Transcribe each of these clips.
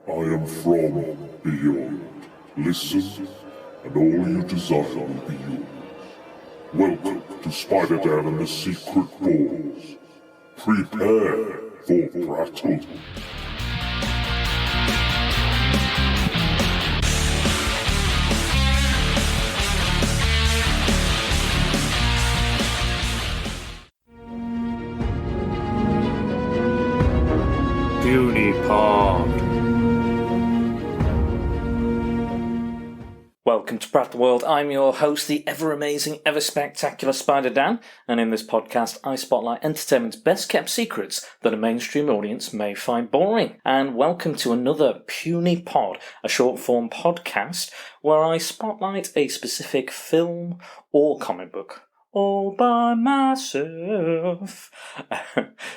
I am from beyond. Listen, and all you desire will be yours. Welcome to Spider-Dan and the Secret Doors. Prepare for Prattle. Pod. Welcome to Prattle World. I'm your host, the ever-amazing, ever-spectacular Spider-Dan, and in this podcast I spotlight entertainment's best-kept secrets that a mainstream audience may find boring. And welcome to another Puny Pod, a short-form podcast where I spotlight a specific film or comic book. All by myself.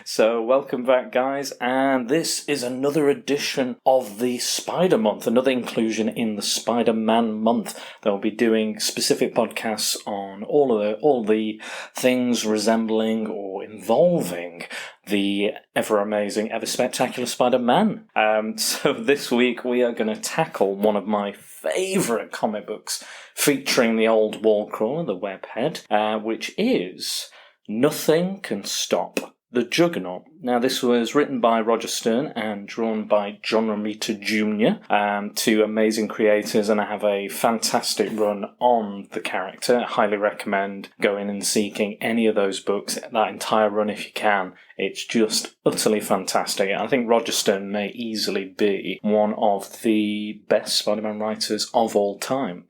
So welcome back, guys, and this is another edition of the Spider Month, another inclusion in the Spider-Man month. They'll be doing specific podcasts on all the things resembling or involving the ever-amazing, ever-spectacular Spider-Man. So this week we are going to tackle one of my favourite comic books featuring the old wall crawler, the Webb head, which is Nothing Can Stop the Juggernaut. Now, this was written by Roger Stern and drawn by John Romita Jr., two amazing creators, and I have a fantastic run on the character. I highly recommend going and seeking any of those books, that entire run if you can. It's just utterly fantastic. I think Roger Stern may easily be one of the best Spider-Man writers of all time.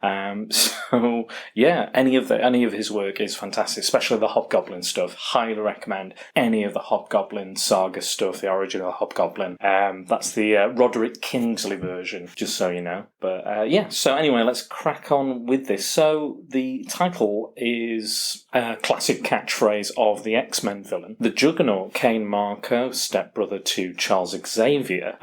So yeah, any of his work is fantastic, especially the Hobgoblin stuff. Highly recommend any of the Hobgoblin saga stuff, the original Hobgoblin. That's the Roderick Kingsley version, just so you know. But yeah, so anyway, let's crack on with this. So the title is a classic catchphrase of the X-Men villain, the Juggernaut, Kane Marco, stepbrother to Charles Xavier,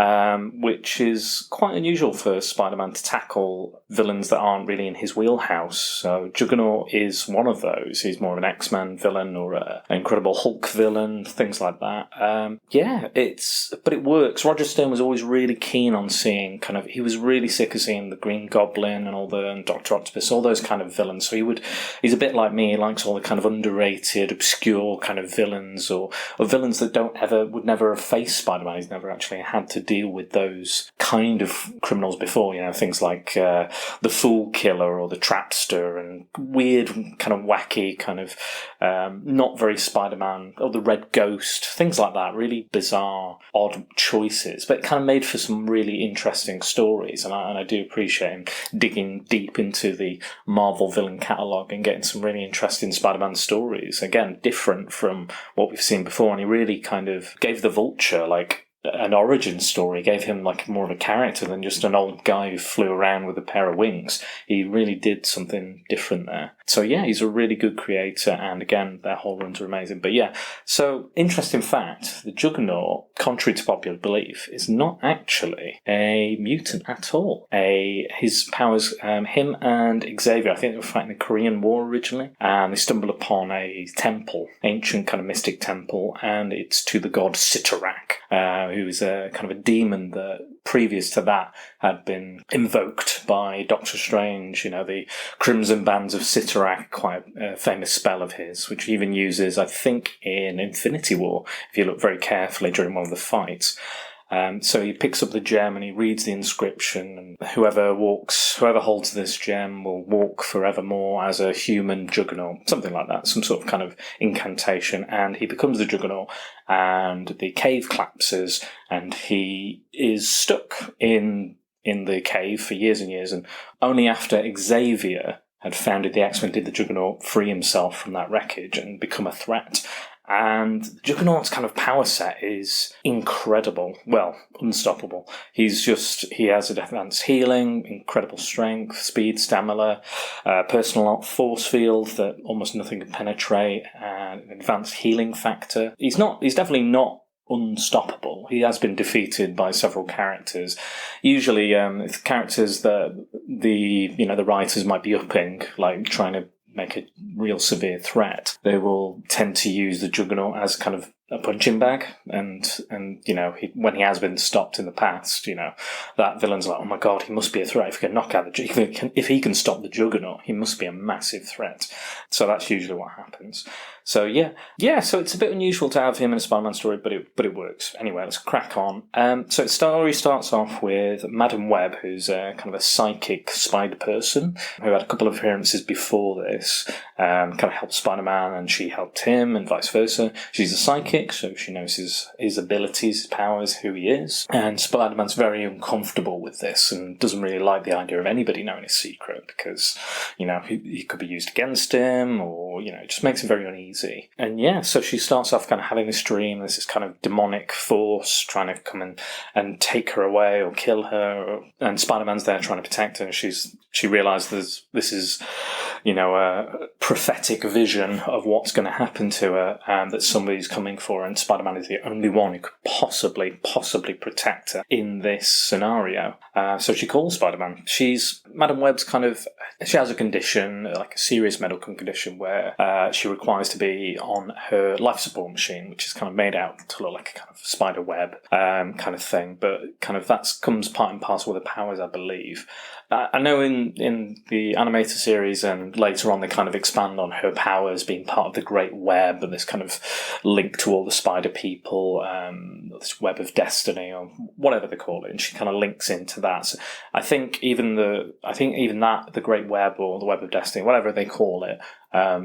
which is quite unusual for Spider-Man to tackle villains that aren't really in his wheelhouse. So Juggernaut is one of those. He's more of an X-Men villain or an Incredible Hulk villain, things like that. But it works. Roger Stern was always really keen on seeing he was really sick of seeing the Green Goblin and Dr. Octopus, all those kind of villains. So he's a bit like me. He likes all the kind of underrated, obscure kind of villains or villains that would never have faced Spider-Man. He's never actually had to deal with those kind of criminals before, things like the Fool Killer or the Trapster and weird, kind of wacky, kind of not very Spider-Man, or the Red Ghost, things like that. Really bizarre, odd choices, but it kind of made for some really interesting stories, and I do appreciate him digging deep into the Marvel villain catalogue and getting some really interesting Spider-Man stories. Again, different from what we've seen before, and he really kind of gave the Vulture an origin story, gave him more of a character than just an old guy who flew around with a pair of wings. He really did something different there. So yeah, he's a really good creator, and again, their whole runs are amazing. But yeah, so interesting fact, the Juggernaut, contrary to popular belief, is not actually a mutant at all. His powers, him and Xavier, I think they were fighting the Korean War originally, and they stumbled upon a temple, ancient kind of mystic temple, and it's to the god Sitarak, who is a kind of a demon that previous to that had been invoked by Doctor Strange, the Crimson Bands of Sitarak, quite a famous spell of his, which he even uses, I think, in Infinity War, if you look very carefully during one of the fights. So he picks up the gem and he reads the inscription, and whoever holds this gem will walk forevermore as a human Juggernaut, something like that, some sort of kind of incantation, and he becomes the Juggernaut, and the cave collapses, and he is stuck in the cave for years and years, and only after Xavier had founded the X-Men did the Juggernaut free himself from that wreckage and become a threat. And Juggernaut's kind of power set is incredible. Well, unstoppable. He has advanced healing, incredible strength, speed, stamina, personal force field that almost nothing can penetrate, and an advanced healing factor. He's definitely not unstoppable. He has been defeated by several characters. Usually, it's characters that the writers might be upping, trying to make a real severe threat. They will tend to use the Juggernaut as kind of a punching bag, and when he has been stopped in the past, that villain's like, oh my god, he must be a threat. If he can knock out if he can stop the Juggernaut, he must be a massive threat. So that's usually what happens. So yeah. So it's a bit unusual to have him in a Spider-Man story, but it works. Anyway, let's crack on. So the story starts off with Madam Webb, who's kind of a psychic spider person who had a couple of appearances before this. Kind of helped Spider-Man, and she helped him, and vice versa. She's a psychic, so she knows his abilities, his powers, who he is. And Spider-Man's very uncomfortable with this and doesn't really like the idea of anybody knowing his secret because, he could be used against him, or, it just makes him very uneasy. And so she starts off kind of having this dream, this kind of demonic force trying to come and take her away or kill her. And Spider-Man's there trying to protect her, and she realises this is, a prophetic vision of what's going to happen to her, and that somebody's coming for her, and Spider-Man is the only one who could possibly protect her in this scenario. So she calls Spider-Man. Madam Webb's she has a condition, like a serious medical condition, where she requires to be on her life support machine, which is kind of made out to look like a kind of spider web kind of thing, but kind of that comes part and parcel with her powers, I believe. I know in the animated series and later on they kind of expand on her powers being part of the Great Web and this kind of link to all the spider people, this web of destiny or whatever they call it, and she kind of links into that. So I think even the Great Web or the Web of Destiny, whatever they call it,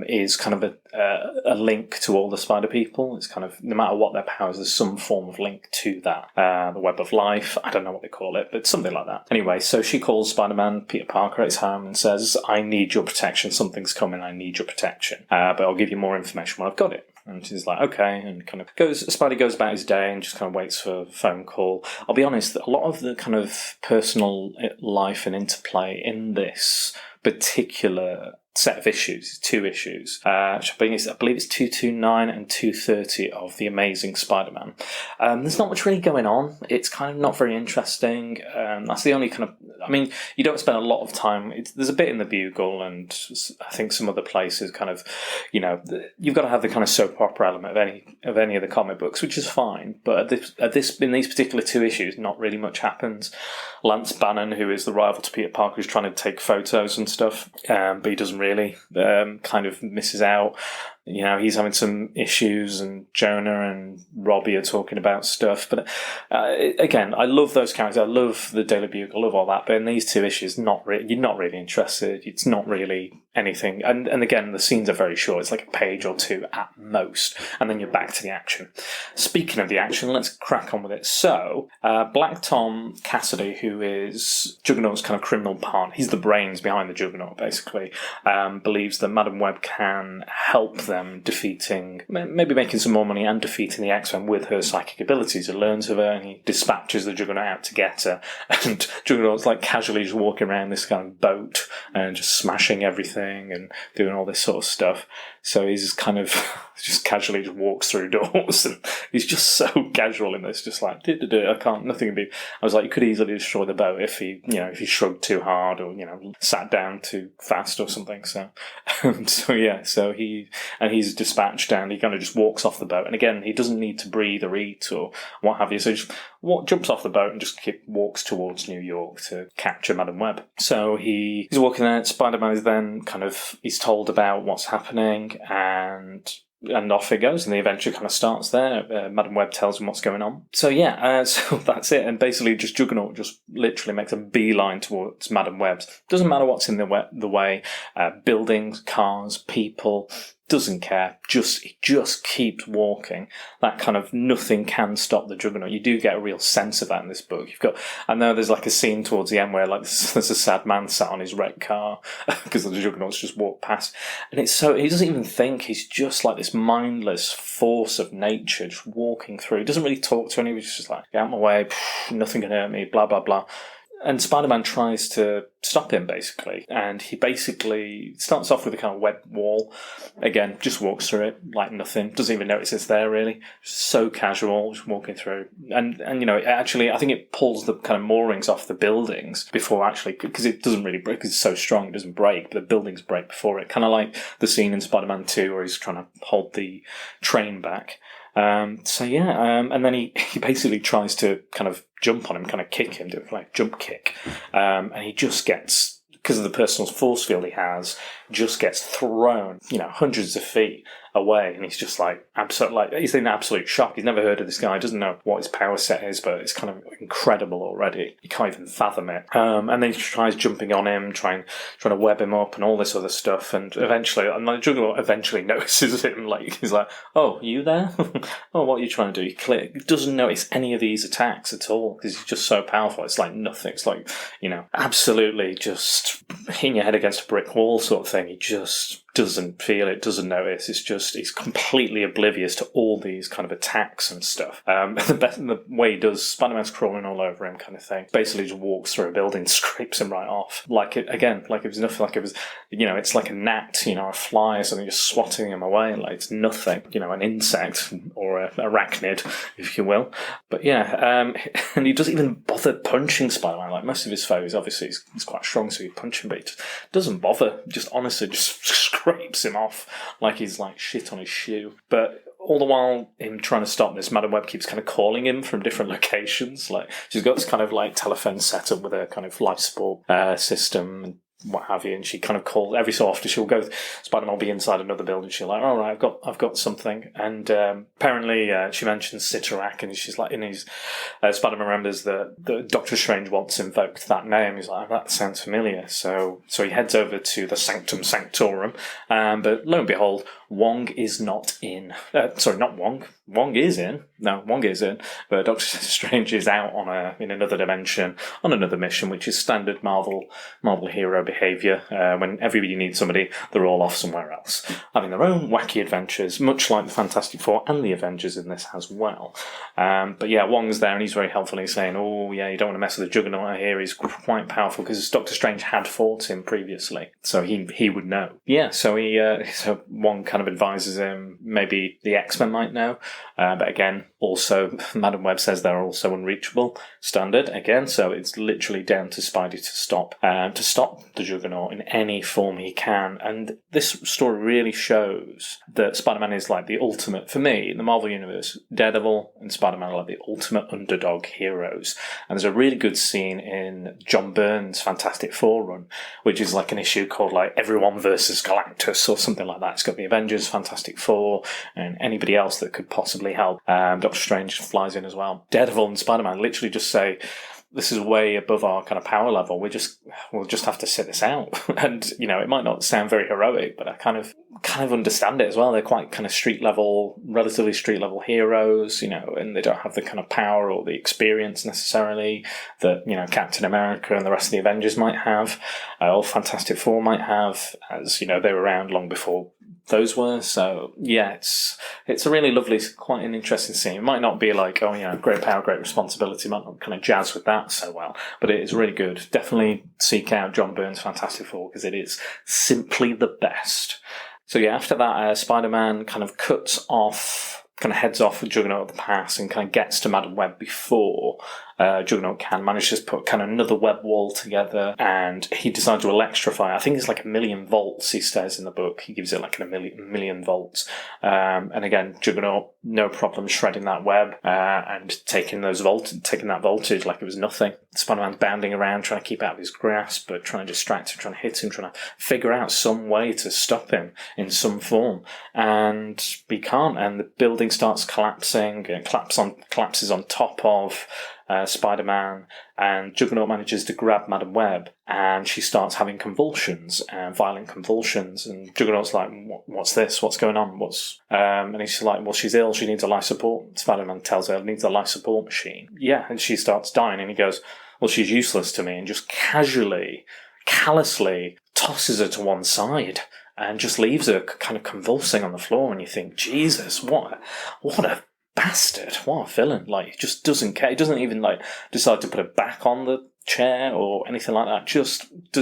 is kind of a link to all the spider people. It's kind of, no matter what their powers, there's some form of link to that. The Web of Life, I don't know what they call it, but something like that. Anyway, so she calls Spider-Man, Peter Parker, at his home and says, I need your protection, something's coming, I need your protection. But I'll give you more information when I've got it. And she's like, okay, and kind of Spidey goes about his day and just kind of waits for a phone call. I'll be honest, a lot of the kind of personal life and interplay in this particular set of issues, 2 issues, I believe it's 229 and 230 of The Amazing Spider-Man. There's not much really going on. It's kind of not very interesting. That's the only kind of, you don't spend a lot of time. There's a bit in the Bugle and I think some other places kind of, you've got to have the kind of soap opera element of any of the comic books, which is fine. But in these particular 2 issues, not really much happens. Lance Bannon, who is the rival to Peter Parker, is trying to take photos and stuff, but he doesn't really, kind of misses out. He's having some issues, and Jonah and Robbie are talking about stuff. But again, I love those characters. I love the Daily Bugle. I love all that. But in these 2 issues, you're not really interested. It's not really anything. And again, the scenes are very short. It's like a page or 2 at most. And then you're back to the action. Speaking of the action, let's crack on with it. So, Black Tom Cassidy, who is Juggernaut's kind of criminal partner, he's the brains behind the Juggernaut, basically, believes that Madam Webb can help them maybe making some more money and defeating the X-Men with her psychic abilities. He learns of her and he dispatches the Juggernaut out to get her. And Juggernaut's like casually just walking around this kind of boat and just smashing everything and doing all this sort of stuff. So he's kind of just casually just walks through doors, and he's just so casual in this, just like, nothing can be. I was like, you could easily destroy the boat if he shrugged too hard or, sat down too fast or something. So, he's dispatched and he kind of just walks off the boat. And again, he doesn't need to breathe or eat or what have you. So he just jumps off the boat and just walks towards New York to capture Madam Webb. So he's walking there. Spider-Man is then he's told about what's happening, and off it goes, and the adventure kind of starts there. Madam Webb tells him what's going on. So so that's it. And basically, just Juggernaut just literally makes a beeline towards Madam Webb's. Doesn't matter what's in the way. Buildings, cars, people. Doesn't care, he just keeps walking. That kind of nothing can stop the Juggernaut. You do get a real sense of that in this book. I know there's like a scene towards the end where like there's a sad man sat on his wrecked car because the Juggernaut's just walked past, and it's so he doesn't even think. He's just like this mindless force of nature just walking through. He doesn't really talk to anyone. He's just like, get out of my way, nothing can hurt me, blah blah blah. And Spider-Man tries to stop him, basically. And he basically starts off with a kind of web wall. Again, just walks through it like nothing. Doesn't even notice it's there, really. Just so casual, just walking through. And actually, I think it pulls the kind of moorings off the buildings before actually, because it doesn't really break, because it's so strong, it doesn't break, but the buildings break before it. Kind of like the scene in Spider-Man 2 where he's trying to hold the train back. And then he basically tries to kind of jump on him, kind of kick him, do like jump kick, and he just gets, because of the personal force field he has, just gets thrown, hundreds of feet away, and he's just like he's in absolute shock. He's never heard of this guy, doesn't know what his power set is, but it's kind of incredible already. You can't even fathom it. And then he tries jumping on him, trying to web him up and all this other stuff, and the Juggernaut eventually notices him. Like, he's like, "Oh, you there? Oh, what are you trying to do?" He doesn't notice any of these attacks at all because he's just so powerful. It's like nothing. It's like, absolutely just hitting your head against a brick wall sort of thing. He just doesn't feel it, doesn't notice. It's just, he's completely oblivious to all these kind of attacks and stuff. The way he does, Spider-Man's crawling all over him kind of thing. Basically just walks through a building, scrapes him right off. Like it was nothing, like it was, it's like a gnat, a fly or something, just swatting him away. Like it's nothing, an insect or a arachnid, if you will. But and he doesn't even bother punching Spider-Man. Like most of his foes, obviously he's quite strong, so he'd punch him, but he just doesn't bother. Just honestly, just scrapes him off like he's like shit on his shoe. But all the while him trying to stop this, Madam Webb keeps kind of calling him from different locations. Like she's got this kind of like telephone set up with a kind of life support system and what have you, and she kind of calls every so often. She'll go, Spider-Man will be inside another building, she'll like, all right, I've got something. And apparently she mentions Sitarak, and she's like, in his Spider-Man remembers that Doctor Strange once invoked that name. He's like, oh, that sounds familiar. So he heads over to the Sanctum Sanctorum, but lo and behold, Wong is not in. Not Wong. Wong is in. No, Wong is in. But Doctor Strange is out in another dimension on another mission, which is standard Marvel hero behaviour. When everybody needs somebody, they're all off somewhere else, having their own wacky adventures, much like the Fantastic Four and the Avengers in this as well. But Wong's there, and he's very helpful. He's saying, "Oh yeah, you don't want to mess with the Juggernaut here. He's quite powerful," because Doctor Strange had fought him previously, so he would know. So Wong kind of advises him, maybe the X-Men might know. But again, also, Madam Webb says they're also unreachable, standard, again, so it's literally down to Spidey to stop the Juggernaut in any form he can. And this story really shows that Spider-Man is like the ultimate, for me, in the Marvel Universe, Daredevil and Spider-Man are like the ultimate underdog heroes. And there's a really good scene in John Byrne's Fantastic Four run, which is like an issue called like Everyone versus Galactus or something like that. It's got the Avengers, Fantastic Four, and anybody else that could possibly help. Doctor Strange flies in as well. Daredevil and Spider-Man literally just say, this is way above our kind of power level. We'll just have to sit this out. And, it might not sound very heroic, but I kind of understand it as well. They're quite kind of relatively street level heroes, and they don't have the kind of power or the experience necessarily that, Captain America and the rest of the Avengers might have, or Fantastic Four might have, as, they were around long before those were. So it's a really lovely, quite an interesting scene. It might not be like, great power, great responsibility, might not kind of jazz with that so well, but it is really good. Definitely seek out John Byrne's Fantastic Four because it is simply the best. So after that, Spider-Man kind of heads off with Juggernaut at the pass and kind of gets to Madam Web before Juggernaut manages to put kind of another web wall together, and he decides to electrify. I think it's like 1,000,000 volts, he says in the book. He gives it like a million volts. And again, Juggernaut, no problem shredding that web and taking that voltage like it was nothing. Spider-Man's bounding around, trying to keep out of his grasp, but trying to distract him, trying to hit him, trying to figure out some way to stop him in some form. And he can't, and the building starts collapsing, collapses on top of Spider-Man, and Juggernaut manages to grab Madam Web, and she starts having convulsions, violent convulsions, and Juggernaut's like, what's this? What's going on? And he's like, well, she's ill, she needs a life support. Spider-Man tells her, needs a life support machine. Yeah, and she starts dying, and he goes, well, she's useless to me, and just callously tosses her to one side and just leaves her kind of convulsing on the floor, and you think, Jesus, what a bastard, what a villain. Like, he just doesn't care. He doesn't even decide to put her back on the chair or anything like that.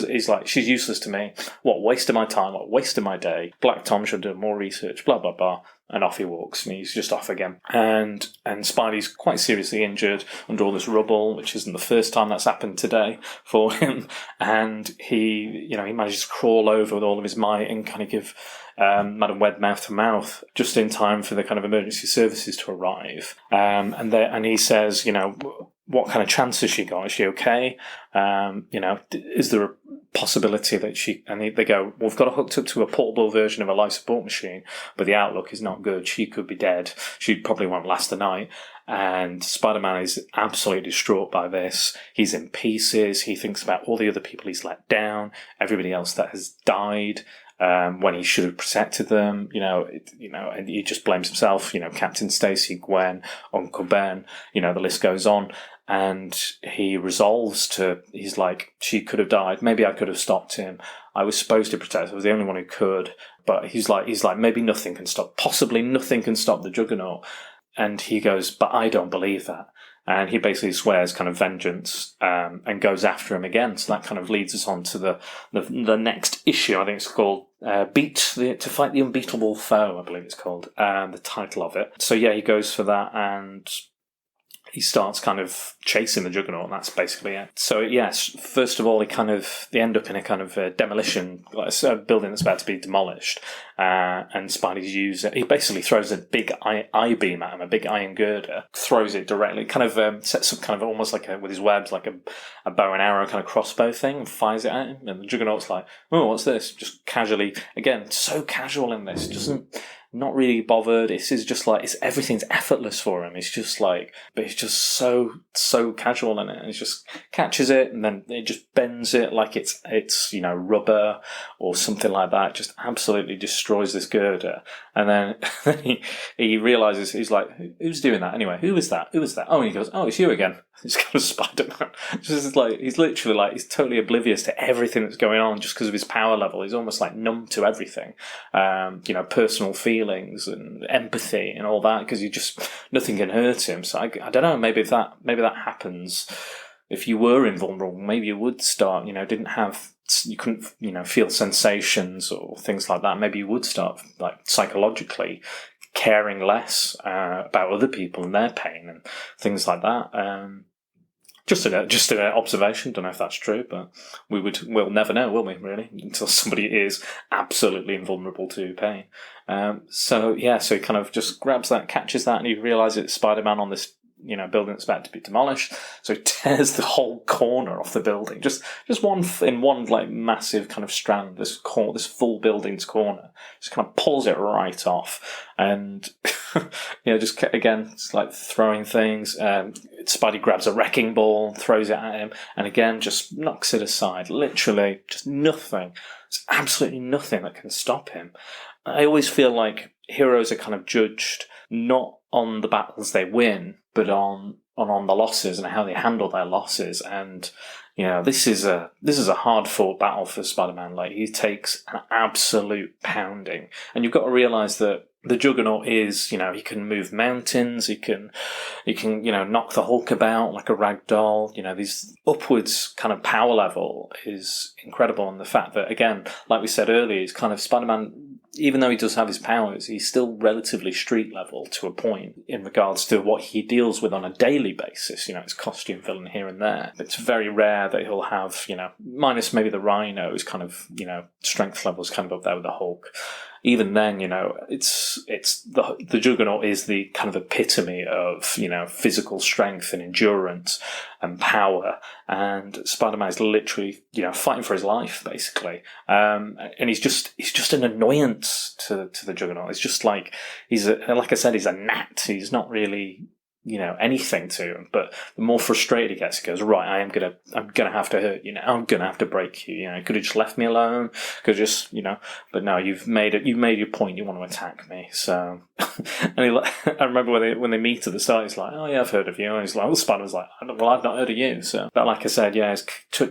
He's like, she's useless to me. What waste of my time, what waste of my day. Black Tom should do more research, blah blah blah. And off he walks, and he's just off again. And Spidey's quite seriously injured under all this rubble, which isn't the first time that's happened today for him. And he manages to crawl over with all of his might and kind of give Madam Webb mouth to mouth just in time for the kind of emergency services to arrive. And he says, what kind of chance has she got? Is she okay? Is there a possibility that she... And they go, well, we've got her hooked up to a portable version of a life support machine, but the outlook is not good. She could be dead. She probably won't last the night. And Spider-Man is absolutely distraught by this. He's in pieces. He thinks about all the other people he's let down, everybody else that has died when he should have protected them, and he just blames himself, Captain Stacy, Gwen, Uncle Ben, the list goes on. And he resolves he's like, she could have died. Maybe I could have stopped him. I was supposed to protect her. I was the only one who could. But he's like, maybe nothing can stop, possibly nothing can stop the Juggernaut. And he goes, but I don't believe that. And he basically swears kind of vengeance, and goes after him again. So that kind of leads us on to the next issue. I think it's called to fight the unbeatable foe, I believe it's called, the title of it. So yeah, he goes for that, and he starts kind of chasing the Juggernaut, and that's basically it. So yes, first of all, they end up in a kind of demolition, like a building that's about to be demolished, and Spidey's he basically throws a big I-beam at him, a big iron girder, throws it directly, kind of sets up kind of almost like with his webs, like a bow and arrow kind of crossbow thing, and fires it at him, and the Juggernaut's like, oh, what's this? Just casually, again, so casual in this, not really bothered. This is just like, everything's effortless for him. It's just like, but it's just so casual in it. And he just catches it, and then it just bends it like it's rubber or something like that. Just absolutely destroys this girder. And then he realizes, he's like, who's doing that anyway? Who is that? Oh, and he goes, oh, it's you again. It's kind of Spider-Man. Just like, he's literally like, he's totally oblivious to everything that's going on just because of his power level. He's almost like numb to everything. Personal feelings and empathy and all that, because nothing can hurt him. So I don't know, maybe that happens if you were invulnerable. Maybe you would start, you couldn't, feel sensations or things like that. Maybe you would start like psychologically caring less about other people and their pain and things like that. Just an observation. Don't know if that's true, but we'll never know, will we? Really, until somebody is absolutely invulnerable to pain. So he kind of just grabs that, catches that, and he realizes it's Spider-Man on this building that's about to be demolished. So he tears the whole corner off the building, just one like massive kind of strand. This full building's corner, just kind of pulls it right off, and just again, it's like throwing things. Spidey grabs a wrecking ball, throws it at him, and again just knocks it aside. Literally, just nothing. There's absolutely nothing that can stop him. I always feel like heroes are kind of judged not on the battles they win, but on the losses and how they handle their losses. And this is a hard fought battle for Spider-Man. Like, he takes an absolute pounding, and you've got to realise that the Juggernaut is, he can move mountains, he can knock the Hulk about like a rag doll. These upwards kind of power level is incredible, and the fact that, again, like we said earlier, is kind of Spider-Man. Even though he does have his powers, he's still relatively street level to a point in regards to what he deals with on a daily basis. His costume villain here and there. It's very rare that he'll have, minus maybe the Rhino's kind of, strength levels kind of up there with the Hulk. Even then, it's the Juggernaut is the kind of epitome of, physical strength and endurance and power. And Spider-Man is literally, fighting for his life, basically. And he's just an annoyance to the Juggernaut. It's just like, like I said, he's a gnat. He's not really, anything to him. But the more frustrated he gets, he goes, right, I'm gonna have to hurt you now. I'm gonna have to break you. Could have just left me alone. Could have just, but no, you've made your point. You want to attack me. So, and I remember when they meet at the start, he's like, oh yeah, I've heard of you. And he's like, well, Spider-Man's like, well, I've not heard of you. So, but like I said, yeah, he's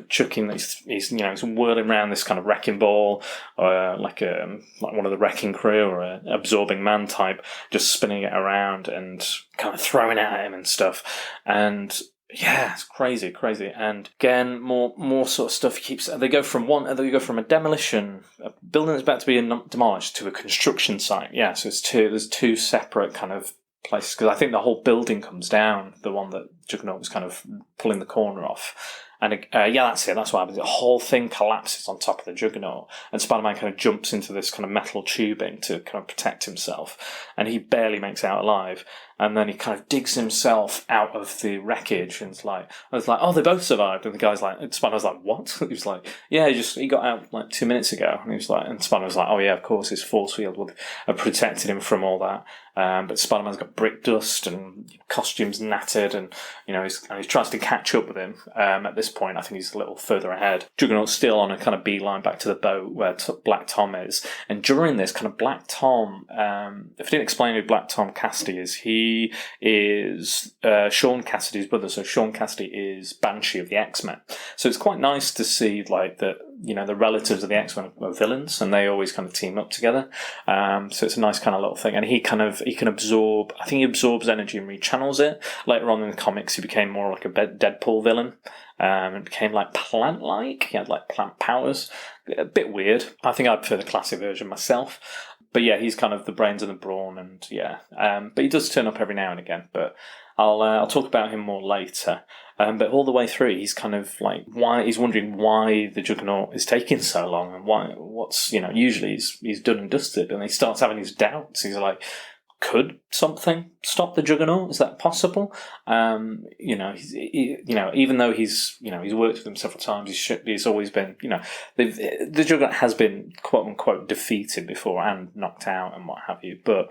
chucking, he's whirling around this kind of wrecking ball, like one of the wrecking crew or an absorbing man type, just spinning it around and kind of throwing it at him and stuff. And Yeah, it's crazy. And again, more sort of stuff keeps. They go from a demolition, a building that's about to be demolished, to a construction site. Yeah, so there's two separate kind of places, because I think the whole building comes down, the one that Juggernaut was kind of pulling the corner off. And that's it. That's what happens. The whole thing collapses on top of the Juggernaut, and Spider-Man kind of jumps into this kind of metal tubing to kind of protect himself, and he barely makes it out alive. And then he kind of digs himself out of the wreckage, and it's like, oh, they both survived. And the guy's like, Spider-Man's like, what? He was like, yeah, he got out like 2 minutes ago. And he was like, and Spider-Man's like, oh yeah, of course, his force field would have protected him from all that. But Spider-Man's got brick dust and costumes nattered, and he tries to catch up with him. At this point, I think he's a little further ahead. Juggernaut's still on a kind of beeline back to the boat where Black Tom is. And during this, kind of Black Tom, if I didn't explain who Black Tom Cassidy is, he is Sean Cassidy's brother. So Sean Cassidy is Banshee of the X-Men. So it's quite nice to see like that. The relatives of the X-Men are villains, and they always kind of team up together. So it's a nice kind of little thing. And he can absorb. I think he absorbs energy and rechannels it. Later on in the comics, he became more like a Deadpool villain. It became like plant-like. He had like plant powers. A bit weird. I think I prefer the classic version myself. But yeah, he's kind of the brains and the brawn, and yeah. But he does turn up every now and again. But I'll talk about him more later. But all the way through, he's kind of like, he's wondering why the Juggernaut is taking so long, and what's usually he's done and dusted, and he starts having his doubts. He's like, could something stop the Juggernaut? Is that possible? Even though he's worked with him several times, he's always been, the Juggernaut has been quote unquote defeated before and knocked out and what have you, but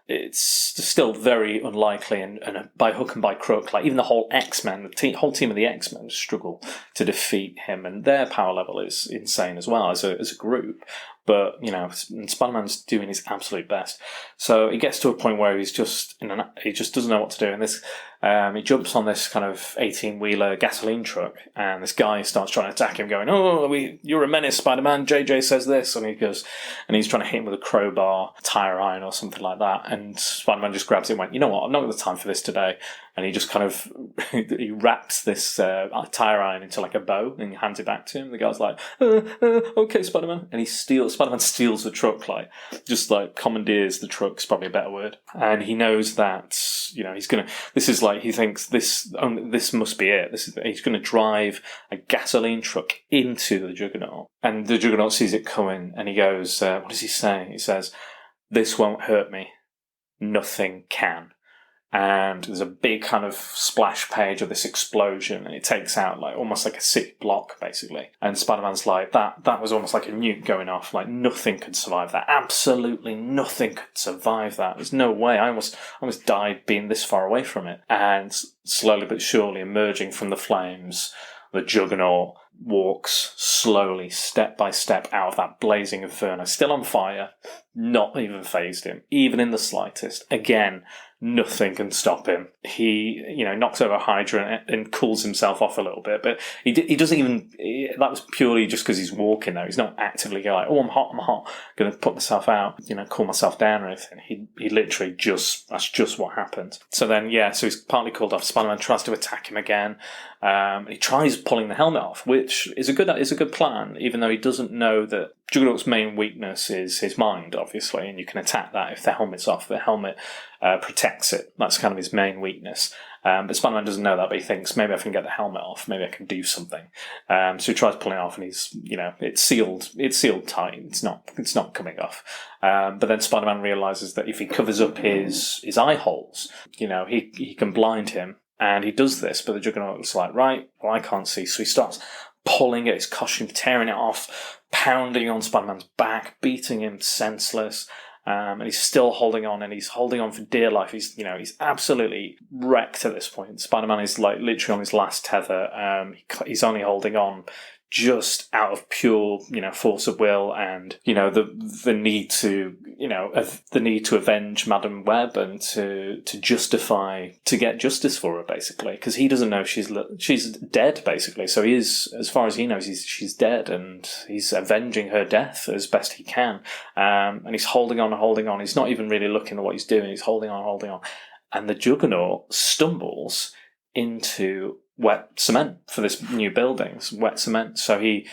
it's still very unlikely, and by hook and by crook, like even the whole X-Men, whole team of the X-Men struggle to defeat him, and their power level is insane as well as a group. But and Spider-Man's doing his absolute best. So it gets to a point where he just doesn't know what to do. And this, he jumps on this kind of 18-wheeler gasoline truck, and this guy starts trying to attack him, going, "Oh, you're a menace, Spider-Man. JJ says this," and he's trying to hit him with a crowbar, tire iron, or something like that. And Spider-Man just grabs it and went, "You know what? I've not got the time for this today." And he just kind of he wraps this tire iron into like a bow and hands it back to him. The guy's like, "Okay, Spider-Man," and Spider-Man steals the truck, like just like commandeers the truck is probably a better word. And he knows that he's gonna. This is like he thinks this must be it. He's gonna drive a gasoline truck into the Juggernaut, and the Juggernaut sees it coming, and he goes, "What does he say?" He says, "This won't hurt me. Nothing can." And there's a big kind of splash page of this explosion, and it takes out like almost like a city block, basically. And Spider-Man's like, that was almost like a nuke going off. Like nothing could survive that. Absolutely nothing could survive that. There's no way. I almost died being this far away from it. And slowly but surely, emerging from the flames, the Juggernaut walks slowly, step by step, out of that blazing inferno, still on fire, not even fazed him, even in the slightest. Again, nothing can stop him. He, knocks over Hydra and cools himself off a little bit, but he doesn't even. That was purely just because he's walking though. He's not actively going like, "Oh, I'm hot, going to put myself out, cool myself down or anything." He literally that's just what happened. So then, so he's partly cooled off. Spider-Man tries to attack him again. He tries pulling the helmet off, which is a good plan, even though he doesn't know that Juggernaut's main weakness is his mind, obviously, and you can attack that if the helmet's off. The helmet protects it. That's kind of his main weakness. But Spider-Man doesn't know that, but he thinks, maybe I can get the helmet off, maybe I can do something. So he tries pulling it off, and he's, it's sealed tight. It's not coming off. But then Spider-Man realizes that if he covers up his eye holes, he can blind him. And he does this, but the Juggernaut's like, right, well, I can't see. So he starts pulling at his costume, tearing it off, pounding on Spider-Man's back, beating him senseless. And he's still holding on, and he's holding on for dear life. He's absolutely wrecked at this point. Spider-Man is like literally on his last tether. He's only holding on just out of pure, force of will, and the need to avenge Madam Webb and to get justice for her, basically, because he doesn't know she's dead, basically. So he is, as far as he knows, she's dead, and he's avenging her death as best he can. And he's holding on. He's not even really looking at what he's doing. He's holding on, and the Juggernaut stumbles into wet cement for this new building, wet cement. So he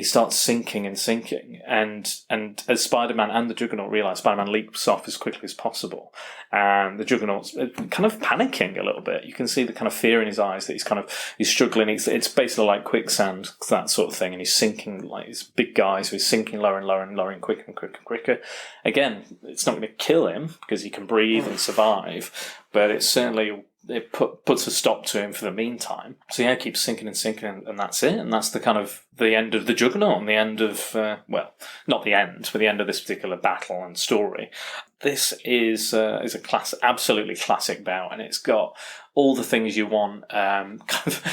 starts sinking and sinking, and as Spider-Man and the Juggernaut realise, Spider-Man leaps off as quickly as possible, and the Juggernaut's kind of panicking a little bit. You can see the kind of fear in his eyes that he's struggling. It's basically like quicksand, that sort of thing, and he's sinking like this big guy, so he's sinking lower and lower and lower and quicker and quicker and quicker. Again, it's not going to kill him because he can breathe and survive, but it certainly puts a stop to him for the meantime. So yeah, it keeps sinking and sinking, and that's it. And that's the kind of the end of the Juggernaut and the end of, well, not the end, but the end of this particular battle and story. This is a absolutely classic bout, and it's got all the things you want.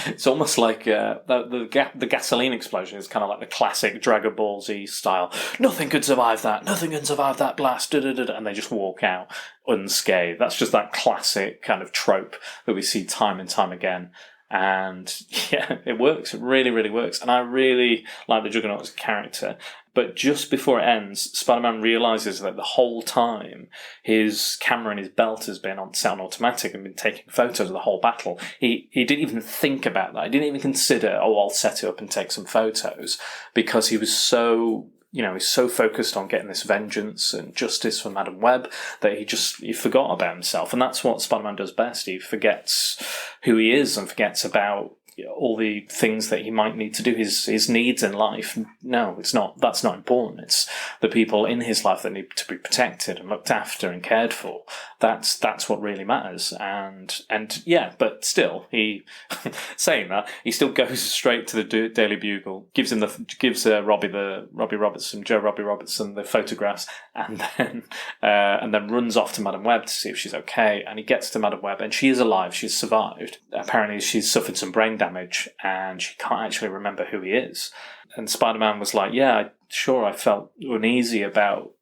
It's almost like the gasoline explosion is kind of like the classic Dragon Ball Z style. Nothing could survive that. Nothing can survive that blast. And they just walk out unscathed. That's just that classic kind of trope that we see time and time again. And yeah, it works. It really, really works. And I really like the Juggernaut as a character. But just before it ends, Spider-Man realises that the whole time his camera in his belt has been set on automatic and been taking photos of the whole battle. He didn't even think about that. He didn't even consider, I'll set it up and take some photos, because he was so... he's so focused on getting this vengeance and justice for Madam Webb that he forgot about himself. And that's what Spider-Man does best. He forgets who he is and forgets about all the things that he might need to do, his needs in life. No, it's not. That's not important. It's the people in his life that need to be protected and looked after and cared for. That's what really matters. And yeah, but still, he saying that, he still goes straight to the Daily Bugle, gives Robbie Robertson the photographs, and then runs off to Madam Webb to see if she's okay. And he gets to Madam Webb, and she is alive. She's survived. Apparently, she's suffered some brain damage, and she can't actually remember who he is. And Spider-Man was like, yeah, sure, I felt uneasy about,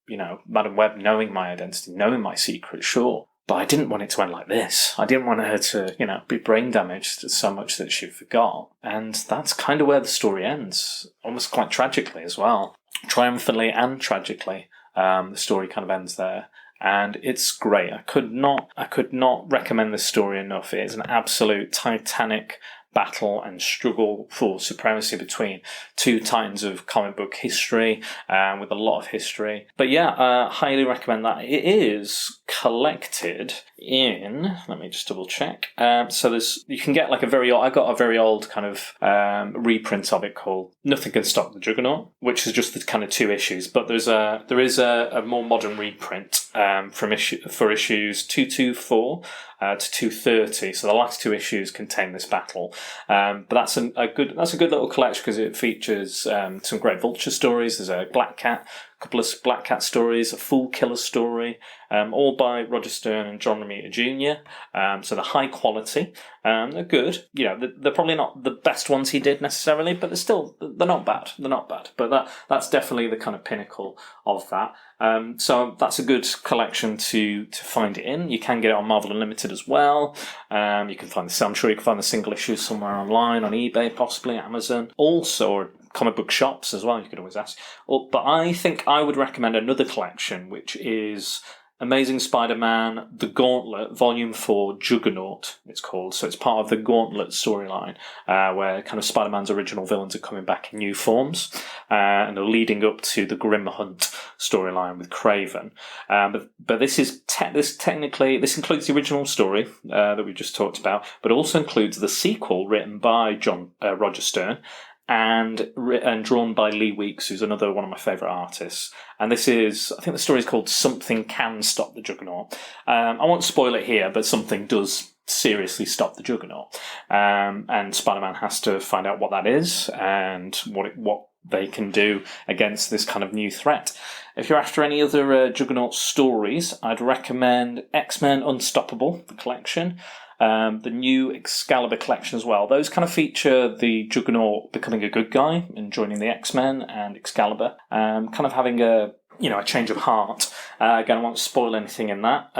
Madam Webb knowing my identity, knowing my secret, sure. But I didn't want it to end like this. I didn't want her to, be brain damaged so much that she forgot. And that's kind of where the story ends, almost quite tragically as well. Triumphantly and tragically, the story kind of ends there. And it's great. I could not recommend this story enough. It is an absolute titanic battle and struggle for supremacy between two titans of comic book history, with a lot of history. But yeah, highly recommend that. It is collected in, let me just double check. So you can get like I got a very old kind of reprint of it called Nothing Can Stop the Juggernaut, which is just the kind of 2 issues. But there is a more modern reprint for issues 224 to 230. So the last 2 issues contain this battle. But that's a good little collection because it features some great Vulture stories. There's a Black Cat, a couple of Black Cat stories, a Fool Killer story, all by Roger Stern and John Romita Jr. So they're high quality. They're good. They're probably not the best ones he did necessarily, but they're not bad. They're not bad. But that's definitely the kind of pinnacle of that. So that's a good collection to find it in. You can get it on Marvel Unlimited as well. I'm sure you can find the single issues somewhere online, on eBay, possibly Amazon. Also, comic book shops as well, you could always ask. But I think I would recommend another collection, which is Amazing Spider-Man, The Gauntlet, Volume 4, Juggernaut, it's called. So it's part of the Gauntlet storyline, where kind of Spider-Man's original villains are coming back in new forms, and they're leading up to the Grim Hunt storyline with Kraven. But this includes the original story that we just talked about, but also includes the sequel written by Roger Stern, and drawn by Lee Weeks, who's another one of my favourite artists. And I think the story is called Something Can Stop the Juggernaut. I won't spoil it here, but something does seriously stop the Juggernaut. And Spider-Man has to find out what that is and what they can do against this kind of new threat. If you're after any other Juggernaut stories, I'd recommend X-Men Unstoppable, the collection. The new Excalibur collection as well. Those kind of feature the Juggernaut becoming a good guy and joining the X-Men and Excalibur. Kind of having a a change of heart. Again, I won't spoil anything in that.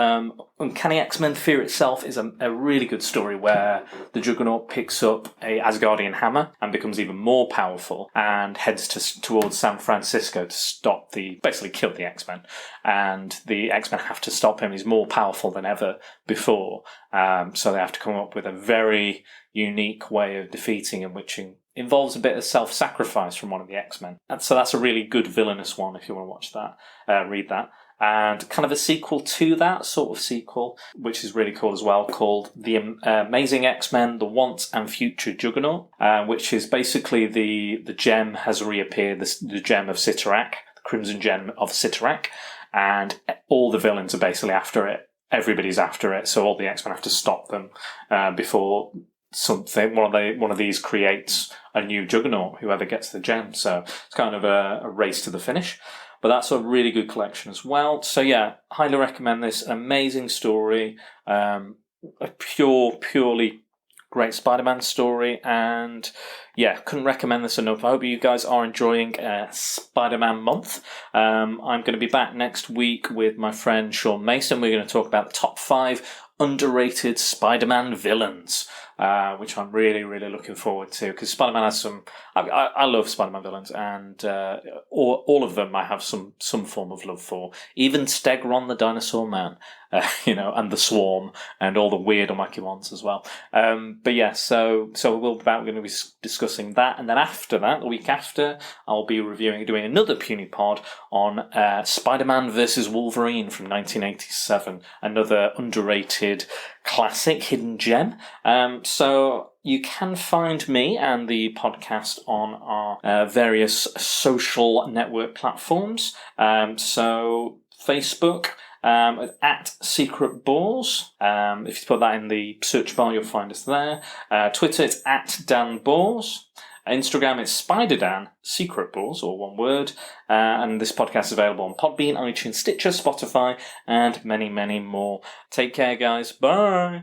Uncanny X-Men Fear Itself is a really good story where the Juggernaut picks up a Asgardian hammer and becomes even more powerful and heads towards San Francisco to basically kill the X-Men. And the X-Men have to stop him. He's more powerful than ever before. So they have to come up with a very unique way of defeating him, which involves a bit of self-sacrifice from one of the X-Men. And so that's a really good villainous one if you want to watch that, read that. And kind of a sequel to that, sort of sequel, which is really cool as well, called The Amazing X-Men, The Once and Future Juggernaut, which is basically the gem has reappeared, the gem of Cyttorak, the Crimson Gem of Cyttorak, and all the villains are basically after it. Everybody's after it, so all the X-Men have to stop them before one of these creates a new Juggernaut, whoever gets the gem. So it's kind of a race to the finish. But that's a really good collection as well. So yeah, highly recommend this. Amazing story. A purely great Spider-Man story. And yeah, couldn't recommend this enough. I hope you guys are enjoying Spider-Man month. I'm going to be back next week with my friend Sean Mason. We're going to talk about the top 5 underrated Spider-Man villains, which I'm really, really looking forward to, because Spider-Man has some... I love Spider-Man villains, and all of them I have some form of love for. Even Stegron the Dinosaur Man, and the Swarm, and all the weird and wacky ones as well. But yeah, so we're going to be discussing that, and then after that, the week after, I'll be doing another Puny Pod on Spider-Man vs. Wolverine from 1987, another underrated classic hidden gem. So you can find me and the podcast on our various social network platforms. So Facebook, at Secret Balls. If you put that in the search bar, you'll find us there. Twitter, it's at Dan Balls. Instagram, it's SpiderDan, Secret Balls, all one word. And this podcast is available on Podbean, iTunes, Stitcher, Spotify, and many, many more. Take care, guys. Bye.